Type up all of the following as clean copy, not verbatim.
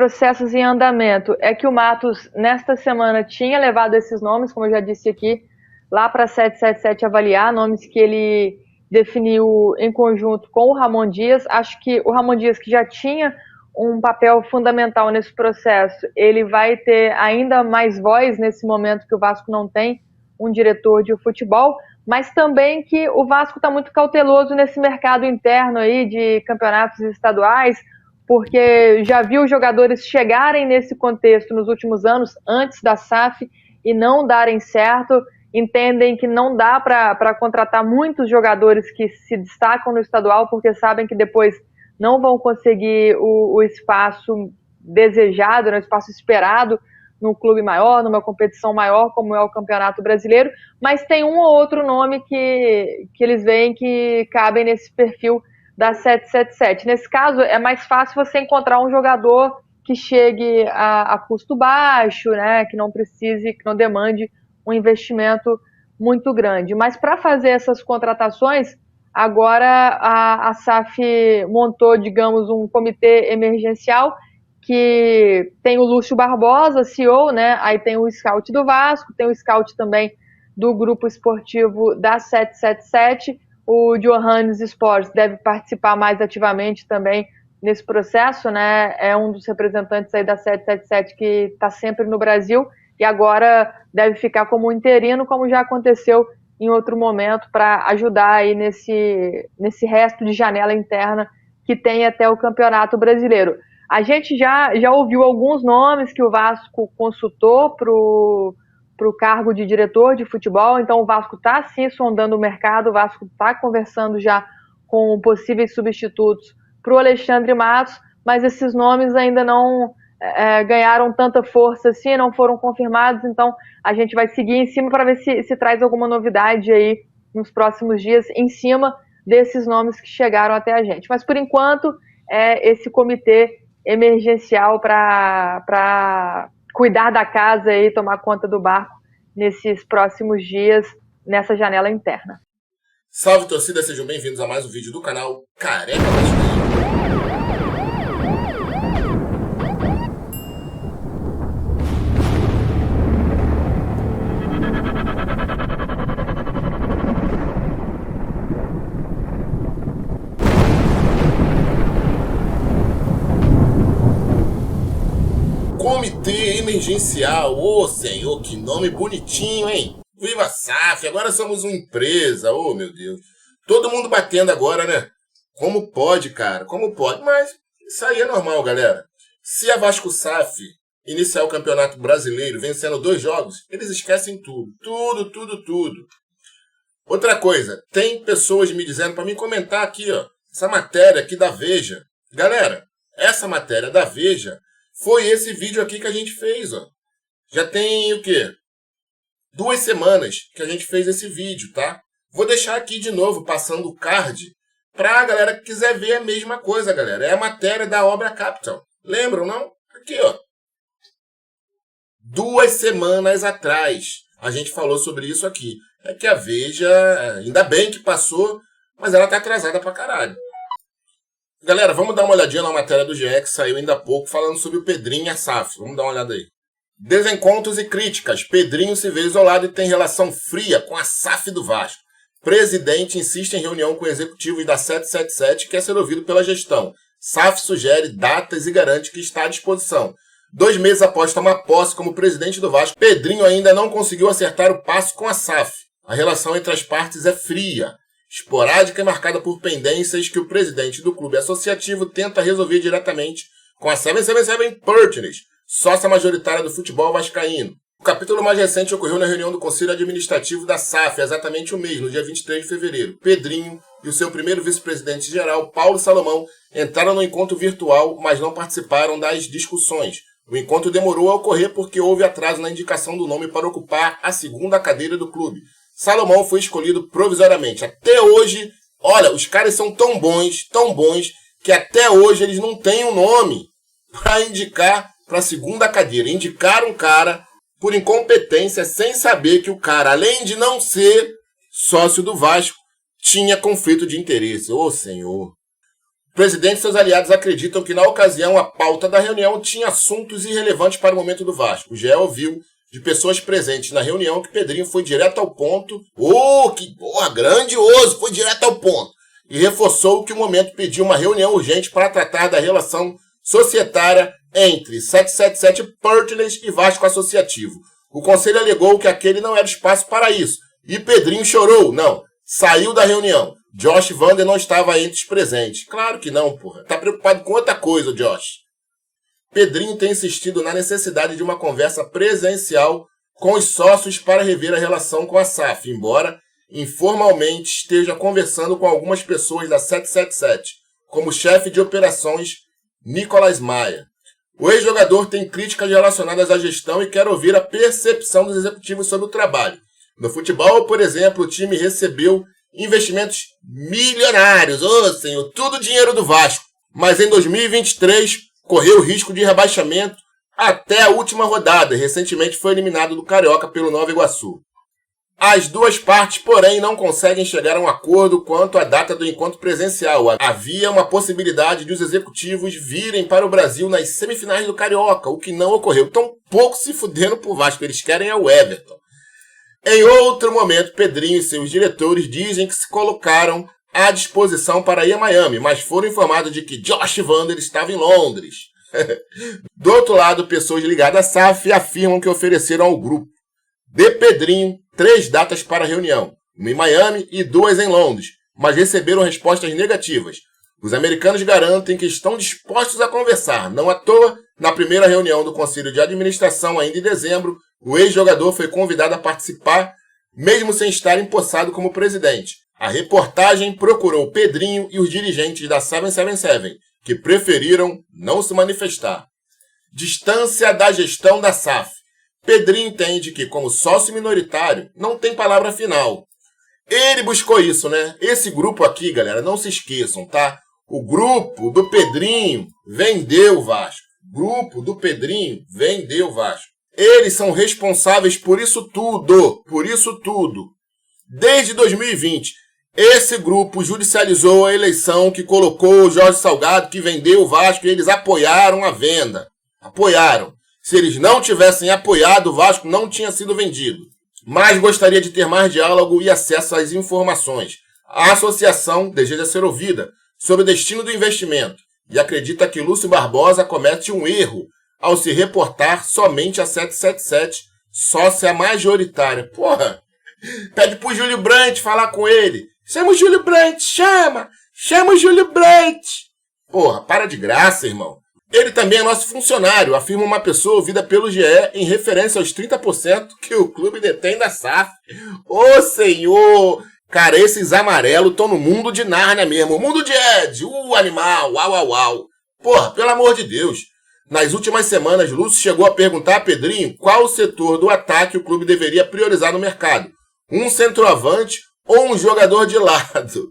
processos em andamento é que o Matos, nesta semana, tinha levado esses nomes, como eu já disse aqui, lá para a 777 avaliar, nomes que ele definiu em conjunto com o Ramon Dias. Acho que o Ramon Dias, que já tinha um papel fundamental nesse processo, ele vai ter ainda mais voz nesse momento que o Vasco não tem um diretor de futebol, mas também que o Vasco está muito cauteloso nesse mercado interno aí de campeonatos estaduais, porque já viu jogadores chegarem nesse contexto nos últimos anos, antes da SAF, e não darem certo, entendem que não dá para contratar muitos jogadores que se destacam no estadual, porque sabem que depois não vão conseguir o espaço desejado, o espaço esperado num clube maior, numa competição maior, como é o Campeonato Brasileiro, mas tem um ou outro nome que eles veem que cabem nesse perfil da 777. Nesse caso, é mais fácil você encontrar um jogador que chegue a custo baixo, né, que não precise, que não demande um investimento muito grande. Mas para fazer essas contratações, agora a SAF montou, digamos, um comitê emergencial que tem o Lúcio Barbosa, CEO, né? Aí tem o scout do Vasco, tem o scout também do grupo esportivo da 777. O Johannes Sports deve participar mais ativamente também nesse processo, né? É um dos representantes aí da 777 que está sempre no Brasil e agora deve ficar como interino, como já aconteceu em outro momento, para ajudar aí nesse resto de janela interna que tem até o Campeonato Brasileiro. A gente já ouviu alguns nomes que o Vasco consultou para o cargo de diretor de futebol, então o Vasco está sim sondando o mercado, o Vasco está conversando já com possíveis substitutos para o Alexandre Matos, mas esses nomes ainda não ganharam tanta força assim, não foram confirmados, então a gente vai seguir em cima para ver se traz alguma novidade aí nos próximos dias em cima desses nomes que chegaram até a gente. Mas por enquanto é esse comitê emergencial para cuidar da casa e tomar conta do barco nesses próximos dias, nessa janela interna. Salve, torcida, sejam bem-vindos a mais um vídeo do canal Careca Vascaíno. Comitê emergencial, ô senhor, que nome bonitinho, hein? Viva SAF, agora somos uma empresa, ô meu Deus. Todo mundo batendo agora, né? Como pode, cara? Como pode? Mas isso aí é normal, galera. Se a Vasco SAF iniciar o Campeonato Brasileiro vencendo 2 jogos, eles esquecem tudo. Tudo. Outra coisa, tem pessoas me dizendo para mim comentar aqui, ó, essa matéria aqui da Veja. Galera, essa matéria da Veja foi esse vídeo aqui que a gente fez, ó. Já tem o quê? 2 semanas que a gente fez esse vídeo, tá? Vou deixar aqui de novo, passando o card, pra galera que quiser ver a mesma coisa, galera. É a matéria da Obra Capital. Lembram, não? Aqui, ó. 2 semanas atrás, a gente falou sobre isso aqui. É que a Veja, ainda bem que passou, mas ela tá atrasada pra caralho. Galera, vamos dar uma olhadinha na matéria do GE que saiu ainda há pouco, falando sobre o Pedrinho e a SAF. Vamos dar uma olhada aí. Desencontros e críticas. Pedrinho se vê isolado e tem relação fria com a SAF do Vasco. Presidente insiste em reunião com executivos da 777 e quer ser ouvido pela gestão. SAF sugere datas e garante que está à disposição. 2 meses após tomar posse como presidente do Vasco, Pedrinho ainda não conseguiu acertar o passo com a SAF. A relação entre as partes é fria, esporádica e marcada por pendências que o presidente do clube associativo tenta resolver diretamente com a 777 Partners, sócia majoritária do futebol vascaíno. O capítulo mais recente ocorreu na reunião do Conselho Administrativo da SAF, exatamente o mês, no dia 23 de fevereiro. Pedrinho e o seu primeiro vice-presidente geral, Paulo Salomão, entraram no encontro virtual, mas não participaram das discussões. O encontro demorou a ocorrer porque houve atraso na indicação do nome para ocupar a 2ª cadeira do clube. Salomão foi escolhido provisoriamente. Até hoje, olha, os caras são tão bons, que até hoje eles não têm um nome para indicar para a 2ª cadeira. Indicaram um cara por incompetência, sem saber que o cara, além de não ser sócio do Vasco, tinha conflito de interesse. Ô, senhor. O presidente e seus aliados acreditam que, na ocasião, a pauta da reunião tinha assuntos irrelevantes para o momento do Vasco. O GE ouviu de pessoas presentes na reunião que Pedrinho foi direto ao ponto. Que porra, grandioso, foi direto ao ponto. E reforçou que o momento pediu uma reunião urgente para tratar da relação societária entre 777 Pertles e Vasco Associativo. O conselho alegou que aquele não era espaço para isso. E Pedrinho chorou. Não, saiu da reunião. Josh Vander não estava entre os presentes. Claro que não, porra. Tá preocupado com outra coisa, o Josh. Pedrinho tem insistido na necessidade de uma conversa presencial com os sócios para rever a relação com a SAF, embora informalmente esteja conversando com algumas pessoas da 777, como o chefe de operações Nicolas Maia. O ex-jogador tem críticas relacionadas à gestão e quer ouvir a percepção dos executivos sobre o trabalho. No futebol, por exemplo, o time recebeu investimentos milionários, senhor, tudo dinheiro do Vasco, mas em 2023 correu o risco de rebaixamento até a última rodada e recentemente foi eliminado do Carioca pelo Nova Iguaçu. As duas partes, porém, não conseguem chegar a um acordo quanto à data do encontro presencial. Havia uma possibilidade de os executivos virem para o Brasil nas semifinais do Carioca, o que não ocorreu. Estão pouco se fudendo pro Vasco, eles querem é o Everton. Em outro momento, Pedrinho e seus diretores dizem que se colocaram à disposição para ir a Miami, mas foram informados de que Josh Vander estava em Londres. Do outro lado, pessoas ligadas à SAF afirmam que ofereceram ao grupo de Pedrinho 3 datas para a reunião, uma em Miami e 2 em Londres, mas receberam respostas negativas. Os americanos garantem que estão dispostos a conversar. Não à toa, na primeira reunião do Conselho de Administração, ainda em dezembro, o ex-jogador foi convidado a participar, mesmo sem estar empossado como presidente. A reportagem procurou Pedrinho e os dirigentes da 777, que preferiram não se manifestar. Distância da gestão da SAF. Pedrinho entende que, como sócio minoritário, não tem palavra final. Ele buscou isso, né? Esse grupo aqui, galera, não se esqueçam, tá? O grupo do Pedrinho vendeu o Vasco. Grupo do Pedrinho vendeu o Vasco. Eles são responsáveis por isso tudo. Por isso tudo. Desde 2020, esse grupo judicializou a eleição que colocou o Jorge Salgado, que vendeu o Vasco, e eles apoiaram a venda. Apoiaram. Se eles não tivessem apoiado, o Vasco não tinha sido vendido. Mas gostaria de ter mais diálogo e acesso às informações. A associação deseja ser ouvida sobre o destino do investimento e acredita que Lúcio Barbosa comete um erro ao se reportar somente a 777, sócia majoritária. Porra, pede pro Júlio Brandt falar com ele. Chama o Júlio Brandt, chama o Júlio Brandt. Porra, para de graça, irmão. Ele também é nosso funcionário, afirma uma pessoa ouvida pelo GE em referência aos 30% que o clube detém da SAF. Ô, senhor! Cara, esses amarelos estão no mundo de Nárnia mesmo. O mundo de Ed, o animal, uau. Porra, pelo amor de Deus. Nas últimas semanas, Lúcio chegou a perguntar a Pedrinho qual o setor do ataque o clube deveria priorizar no mercado. Um centroavante ou um jogador de lado.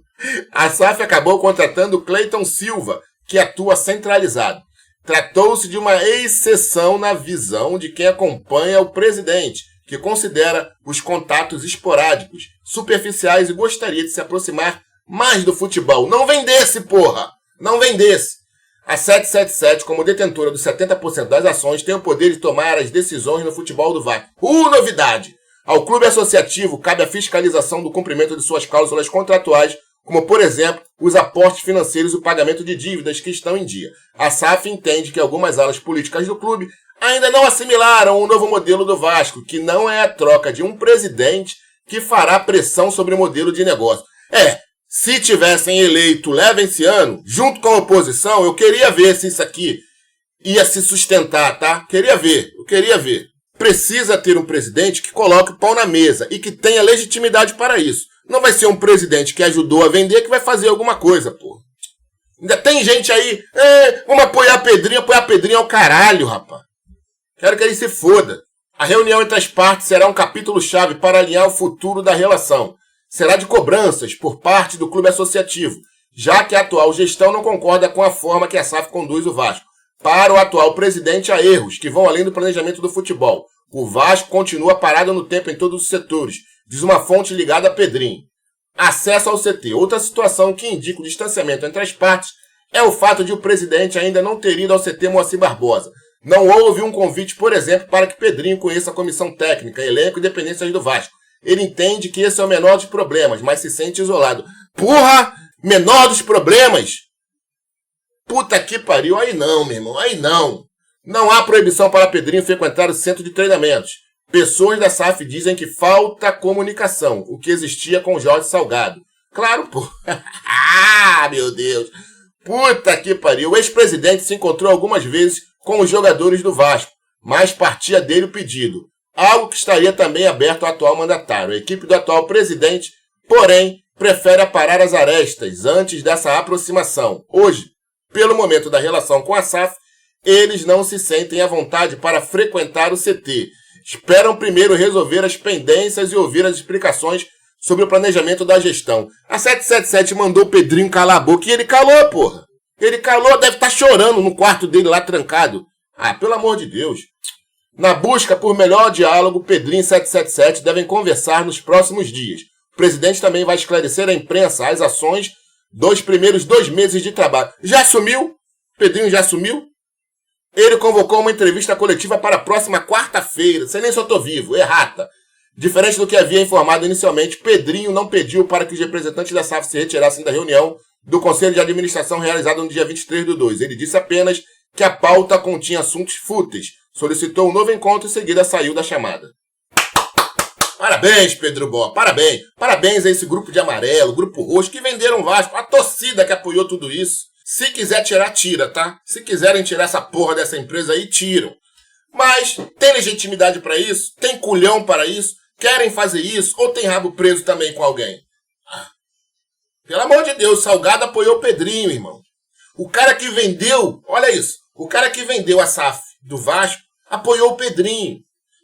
A SAF acabou contratando Cleiton Silva, que atua centralizado. Tratou-se de uma exceção na visão de quem acompanha o presidente, que considera os contatos esporádicos, superficiais e gostaria de se aproximar mais do futebol. Não vendesse, porra! Não vendesse! A 777, como detentora dos 70% das ações, tem o poder de tomar as decisões no futebol do Vasco. Novidade! Ao clube associativo cabe a fiscalização do cumprimento de suas cláusulas contratuais, como, por exemplo, os aportes financeiros e o pagamento de dívidas que estão em dia. A SAF entende que algumas alas políticas do clube ainda não assimilaram o novo modelo do Vasco, que não é a troca de um presidente que fará pressão sobre o modelo de negócio. Se tivessem eleito Levenciano, junto com a oposição, eu queria ver se isso aqui ia se sustentar, tá? Eu queria ver. Precisa ter um presidente que coloque o pau na mesa e que tenha legitimidade para isso. Não vai ser um presidente que ajudou a vender que vai fazer alguma coisa, pô. Ainda tem gente aí, vamos apoiar Pedrinho é o caralho, rapaz. Quero que ele se foda. A reunião entre as partes será um capítulo-chave para alinhar o futuro da relação. Será de cobranças por parte do clube associativo, já que a atual gestão não concorda com a forma que a SAF conduz o Vasco. Para o atual presidente, há erros que vão além do planejamento do futebol. O Vasco continua parado no tempo em todos os setores, diz uma fonte ligada a Pedrinho. Acesso ao CT. Outra situação que indica o distanciamento entre as partes é o fato de o presidente ainda não ter ido ao CT Moacir Barbosa. Não houve um convite, por exemplo, para que Pedrinho conheça a comissão técnica, elenco e dependências do Vasco. Ele entende que esse é o menor dos problemas, mas se sente isolado. Porra! Menor dos problemas? Puta que pariu. Aí não, meu irmão. Aí não. Não há proibição para Pedrinho frequentar o centro de treinamentos. Pessoas da SAF dizem que falta comunicação, o que existia com Jorge Salgado. Claro, pô. Ah, meu Deus. Puta que pariu. O ex-presidente se encontrou algumas vezes com os jogadores do Vasco, mas partia dele o pedido. Algo que estaria também aberto ao atual mandatário. A equipe do atual presidente, porém, prefere aparar as arestas antes dessa aproximação. Hoje, pelo momento da relação com a SAF, eles não se sentem à vontade para frequentar o CT. Esperam primeiro resolver as pendências e ouvir as explicações sobre o planejamento da gestão. A 777 mandou o Pedrinho calar a boca e ele calou, porra. Ele calou, deve estar chorando no quarto dele lá trancado. Ah, pelo amor de Deus. Na busca por melhor diálogo, Pedrinho e 777 devem conversar nos próximos dias. O presidente também vai esclarecer à imprensa as ações dos primeiros 2 meses de trabalho. Já assumiu? Pedrinho já assumiu? Ele convocou uma entrevista coletiva para a próxima quarta-feira. Você nem soltou vivo, errata. Diferente do que havia informado inicialmente, Pedrinho não pediu para que os representantes da SAF se retirassem da reunião do Conselho de Administração realizada no dia 23/2. Ele disse apenas que a pauta continha assuntos fúteis. Solicitou um novo encontro e em seguida saiu da chamada. Parabéns, Pedro Bó, parabéns. Parabéns a esse grupo de amarelo, grupo roxo, que venderam o Vasco, a torcida que apoiou tudo isso. Se quiser tirar, tira, tá? Se quiserem tirar essa porra dessa empresa aí, tiram. Mas tem legitimidade para isso? Tem culhão para isso? Querem fazer isso? Ou tem rabo preso também com alguém? Pelo amor de Deus, Salgado apoiou o Pedrinho, irmão. O cara que vendeu, olha isso, o cara que vendeu a SAF do Vasco apoiou o Pedrinho.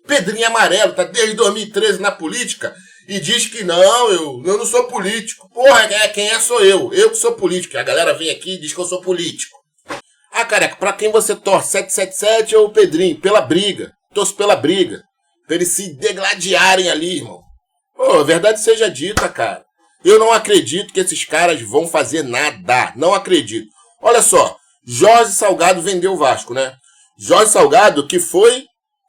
Pedrinho amarelo, tá desde 2013 na política e diz que não, eu não sou político. Porra, quem é sou eu. Eu que sou político. A galera vem aqui e diz que eu sou político. Ah, careca, pra quem você torce? 777 ou o Pedrinho? Pela briga. Torço pela briga. Pra eles se degladiarem ali, irmão. Pô, a verdade seja dita, cara. Eu não acredito que esses caras vão fazer nada. Não acredito. Olha só, Jorge Salgado vendeu o Vasco, né? Jorge Salgado que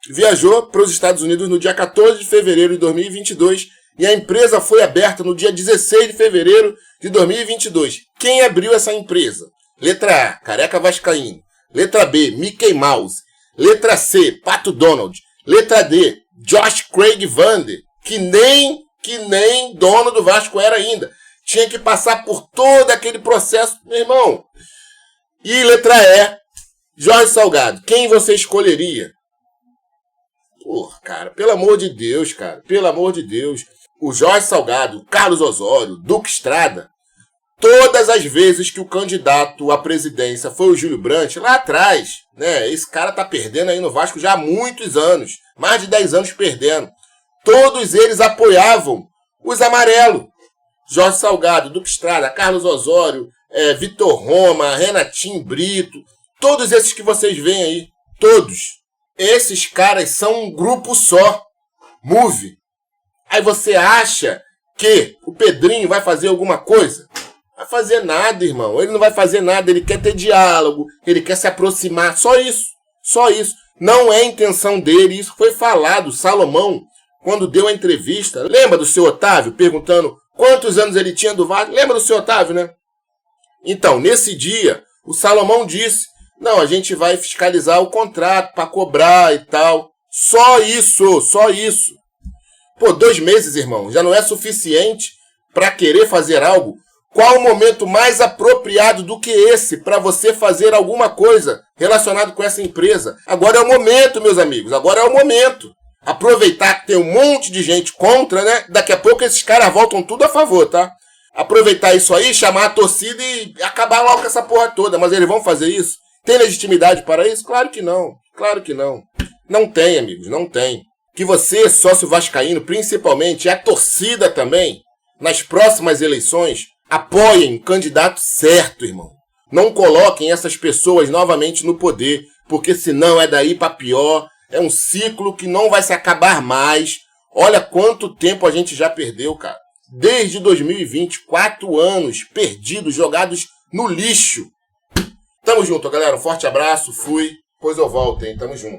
viajou para os Estados Unidos no dia 14 de fevereiro de 2022 e a empresa foi aberta no dia 16 de fevereiro de 2022. Quem abriu essa empresa? Letra A, Careca Vascaíno. Letra B, Mickey Mouse. Letra C, Pato Donald. Letra D, Josh Craig Vander, que nem dono do Vasco era ainda. Tinha que passar por todo aquele processo, meu irmão. E letra E, Jorge Salgado. Quem você escolheria? Porra, cara, pelo amor de Deus, cara. Pelo amor de Deus. O Jorge Salgado, Carlos Osório, Duque Estrada, todas as vezes que o candidato à presidência foi o Júlio Brandt, lá atrás, né? Esse cara tá perdendo aí no Vasco já há muitos anos. Mais de 10 anos perdendo. Todos eles apoiavam os amarelos. Jorge Salgado, Duque Estrada, Carlos Osório, Vitor Roma, Renatinho Brito. Todos esses que vocês veem aí. Todos. Esses caras são um grupo só. Move. Aí você acha que o Pedrinho vai fazer alguma coisa? Vai fazer nada, irmão. Ele não vai fazer nada. Ele quer ter diálogo. Ele quer se aproximar. Só isso. Só isso. Não é intenção dele. Isso foi falado. Salomão, quando deu a entrevista. Lembra do seu Otávio perguntando quantos anos ele tinha do Vasco? Lembra do seu Otávio, né? Então, nesse dia, o Salomão disse: não, a gente vai fiscalizar o contrato para cobrar e tal. Só isso, só isso. Pô, 2 meses, irmão, já não é suficiente para querer fazer algo? Qual o momento mais apropriado do que esse para você fazer alguma coisa relacionada com essa empresa? Agora é o momento, meus amigos, agora é o momento. Aproveitar que tem um monte de gente contra, né? Daqui a pouco esses caras voltam tudo a favor, tá? Aproveitar isso aí, chamar a torcida e acabar logo com essa porra toda. Mas eles vão fazer isso? Tem legitimidade para isso? Claro que não. Claro que não. Não tem, amigos, não tem. Que você, sócio vascaíno, principalmente, e a torcida também, nas próximas eleições, apoiem o candidato certo, irmão. Não coloquem essas pessoas novamente no poder, porque senão é daí para pior. É um ciclo que não vai se acabar mais. Olha quanto tempo a gente já perdeu, cara. Desde 2020, 4 anos perdidos, jogados no lixo. Tamo junto, galera. Um forte abraço. Fui. Depois eu volto, hein? Tamo junto.